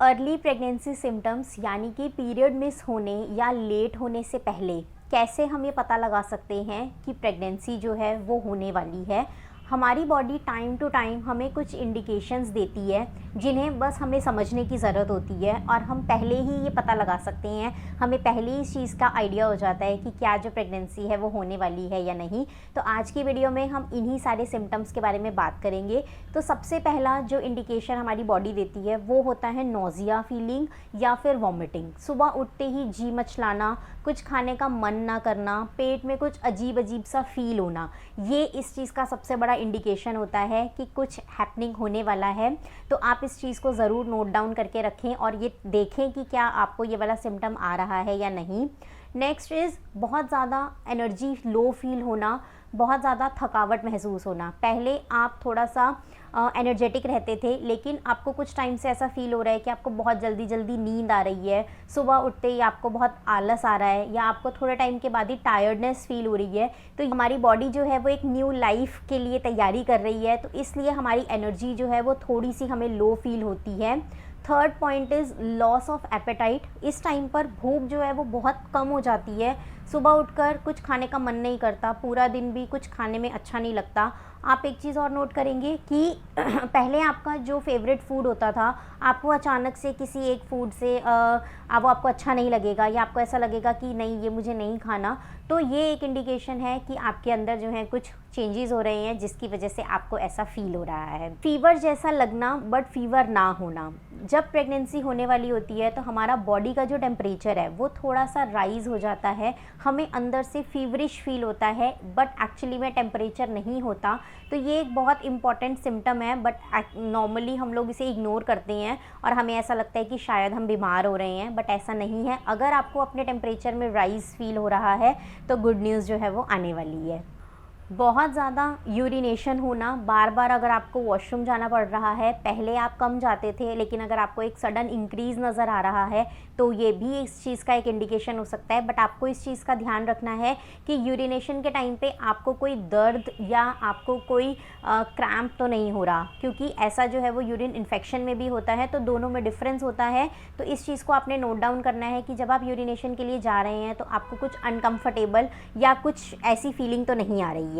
Early pregnancy symptoms यानी कि period miss होने या लेट होने से पहले कैसे हम ये पता लगा सकते हैं कि प्रेगनेंसी जो है वो होने वाली है। हमारी बॉडी टाइम टू टाइम हमें कुछ इंडिकेशंस देती है जिन्हें बस हमें समझने की ज़रूरत होती है और हम पहले ही ये पता लगा सकते हैं, हमें पहले ही इस चीज़ का आइडिया हो जाता है कि क्या जो प्रेगनेंसी है वो होने वाली है या नहीं। तो आज की वीडियो में हम इन्हीं सारे सिम्टम्स के बारे में बात करेंगे। तो सबसे पहला जो इंडिकेशन हमारी बॉडी देती है वो होता है नोज़िया फीलिंग या फिर वॉमिटिंग। सुबह उठते ही जी मचलाना, कुछ खाने का मन ना करना, पेट में कुछ अजीब अजीब सा फील होना, ये इस चीज़ का सबसे बड़ा इंडिकेशन होता है कि कुछ हैपनिंग होने वाला है। तो आप इस चीज़ को ज़रूर नोट डाउन करके रखें और ये देखें कि क्या आपको ये वाला सिम्टम आ रहा है या नहीं। नेक्स्ट इज़ बहुत ज़्यादा एनर्जी लो फील होना, बहुत ज़्यादा थकावट महसूस होना। पहले आप थोड़ा सा एनर्जेटिक रहते थे लेकिन आपको कुछ टाइम से ऐसा फील हो रहा है कि आपको बहुत जल्दी जल्दी नींद आ रही है, सुबह उठते ही आपको बहुत आलस आ रहा है या आपको थोड़े टाइम के बाद ही टायर्डनेस फील हो रही है। तो हमारी बॉडी जो है वो एक न्यू लाइफ के लिए तैयारी कर रही है, तो इसलिए हमारी एनर्जी जो है वो थोड़ी सी हमें लो फील होती है। Third point is loss of appetite. इस टाइम पर भूख जो है वो बहुत कम हो जाती है, सुबह उठकर कुछ खाने का मन नहीं करता, पूरा दिन भी कुछ खाने में अच्छा नहीं लगता। आप एक चीज़ और नोट करेंगे कि पहले आपका जो फेवरेट फूड होता था, आपको अचानक से किसी एक फूड से वो आपको अच्छा नहीं लगेगा या आपको ऐसा लगेगा कि नहीं ये मुझे नहीं खाना। तो ये एक इंडिकेशन है कि आपके अंदर जो है कुछ चेंजेस हो रहे हैं जिसकी वजह से आपको ऐसा फील हो रहा है। फीवर जैसा लगना बट फीवर ना होना। जब प्रेगनेंसी होने वाली होती है तो हमारा बॉडी का जो टेम्परेचर है वो थोड़ा सा राइज़ हो जाता है, हमें अंदर से फीवरिश फील होता है बट एक्चुअली में टेम्परेचर नहीं होता। तो ये एक बहुत इंपॉर्टेंट सिम्टम है बट नॉर्मली हम लोग इसे इग्नोर करते हैं और हमें ऐसा लगता है कि शायद हम बीमार हो रहे हैं, बट ऐसा नहीं है। अगर आपको अपने टेम्परेचर में राइज़ फील हो रहा है तो गुड न्यूज़ जो है वो आने वाली है। बहुत ज़्यादा यूरिनेशन होना, बार बार अगर आपको वॉशरूम जाना पड़ रहा है, पहले आप कम जाते थे लेकिन अगर आपको एक सडन इंक्रीज़ नज़र आ रहा है तो ये भी इस चीज़ का एक इंडिकेशन हो सकता है। बट आपको इस चीज़ का ध्यान रखना है कि यूरिनेशन के टाइम पे आपको कोई दर्द या आपको कोई क्रैम्प तो नहीं हो रहा, क्योंकि ऐसा जो है वो यूरिन इन्फेक्शन में भी होता है, तो दोनों में डिफरेंस होता है। तो इस चीज़ को आपने नोट डाउन करना है कि जब आप यूरिनेशन के लिए जा रहे हैं तो आपको कुछ अनकम्फर्टेबल या कुछ ऐसी फीलिंग तो नहीं आ रही है।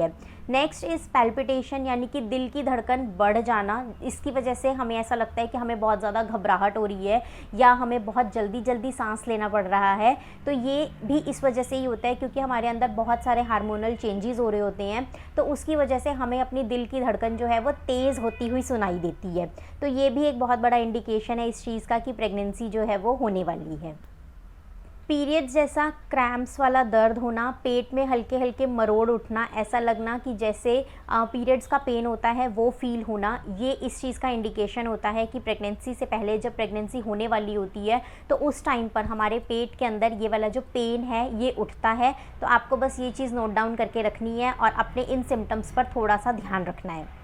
नेक्स्ट इज़ पैल्पिटेशन यानी कि दिल की धड़कन बढ़ जाना। इसकी वजह से हमें ऐसा लगता है कि हमें बहुत ज़्यादा घबराहट हो रही है या हमें बहुत जल्दी जल्दी सांस लेना पड़ रहा है। तो ये भी इस वजह से ही होता है क्योंकि हमारे अंदर बहुत सारे हार्मोनल चेंजेस हो रहे होते हैं, तो उसकी वजह से हमें अपनी दिल की धड़कन जो है वो तेज़ होती हुई सुनाई देती है। तो ये भी एक बहुत बड़ा इंडिकेशन है इस चीज़ का कि प्रेगनेंसी जो है वो होने वाली है। पीरियड्स जैसा क्रैम्प्स वाला दर्द होना, पेट में हल्के हल्के मरोड़ उठना, ऐसा लगना कि जैसे पीरियड्स का पेन होता है वो फील होना, ये इस चीज़ का इंडिकेशन होता है कि प्रेगनेंसी से पहले जब प्रेगनेंसी होने वाली होती है तो उस टाइम पर हमारे पेट के अंदर ये वाला जो पेन है ये उठता है। तो आपको बस ये चीज़ नोट डाउन करके रखनी है और अपने इन सिम्टम्स पर थोड़ा सा ध्यान रखना है।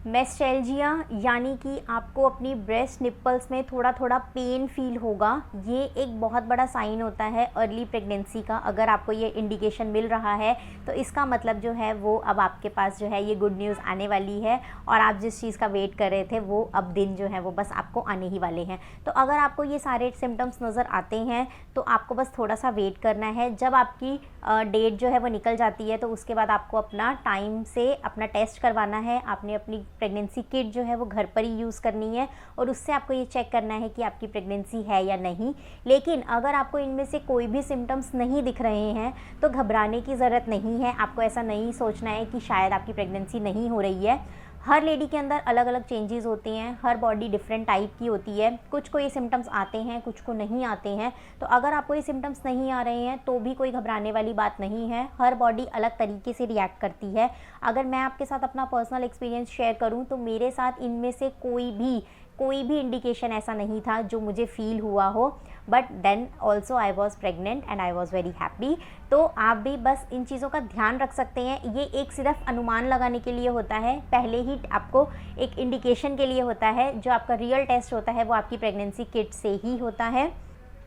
मेस्टेल्जिया यानी कि आपको अपनी ब्रेस्ट निप्पल्स में थोड़ा थोड़ा पेन फील होगा, ये एक बहुत बड़ा साइन होता है अर्ली प्रेगनेंसी का। अगर आपको ये इंडिकेशन मिल रहा है तो इसका मतलब जो है वो अब आपके पास जो है ये गुड न्यूज़ आने वाली है और आप जिस चीज़ का वेट कर रहे थे वो अब दिन जो है वो बस आपको आने ही वाले हैं। तो अगर आपको ये सारे सिम्टम्स नज़र आते हैं तो आपको बस थोड़ा सा वेट करना है। जब आपकी डेट जो है वो निकल जाती है तो उसके बाद आपको अपना टाइम से अपना टेस्ट करवाना है। आपने अपनी प्रेगनेंसी किट जो है वो घर पर ही यूज़ करनी है और उससे आपको ये चेक करना है कि आपकी प्रेगनेंसी है या नहीं। लेकिन अगर आपको इनमें से कोई भी सिम्टम्स नहीं दिख रहे हैं तो घबराने की ज़रूरत नहीं है। आपको ऐसा नहीं सोचना है कि शायद आपकी प्रेगनेंसी नहीं हो रही है। हर लेडी के अंदर अलग अलग चेंजेस होते हैं, हर बॉडी डिफरेंट टाइप की होती है, कुछ को ये सिम्टम्स आते हैं, कुछ को नहीं आते हैं। तो अगर आपको ये सिम्टम्स नहीं आ रहे हैं तो भी कोई घबराने वाली बात नहीं है। हर बॉडी अलग तरीके से रिएक्ट करती है। अगर मैं आपके साथ अपना पर्सनल एक्सपीरियंस शेयर करूं तो मेरे साथ इनमें से कोई भी इंडिकेशन ऐसा नहीं था जो मुझे फील हुआ हो, but then also I was pregnant and I was very happy. तो आप भी बस इन चीज़ों का ध्यान रख सकते हैं। ये एक सिर्फ अनुमान लगाने के लिए होता है, पहले ही आपको एक इंडिकेशन के लिए होता है। जो आपका रियल टेस्ट होता है वो आपकी प्रेगनेंसी किट से ही होता है।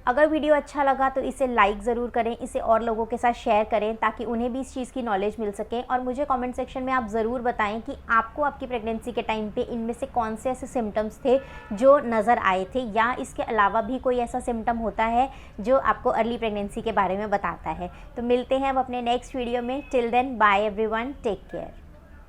अगर वीडियो अच्छा लगा तो इसे लाइक ज़रूर करें, इसे और लोगों के साथ शेयर करें ताकि उन्हें भी इस चीज़ की नॉलेज मिल सके। और मुझे कमेंट सेक्शन में आप ज़रूर बताएं कि आपको आपकी प्रेगनेंसी के टाइम पे इनमें से कौन से ऐसे सिम्टम्स थे जो नज़र आए थे, या इसके अलावा भी कोई ऐसा सिम्टम होता है जो आपको अर्ली प्रेगनेंसी के बारे में बताता है। तो मिलते हैं अब अपने नेक्स्ट वीडियो में। Till then bye everyone, take care.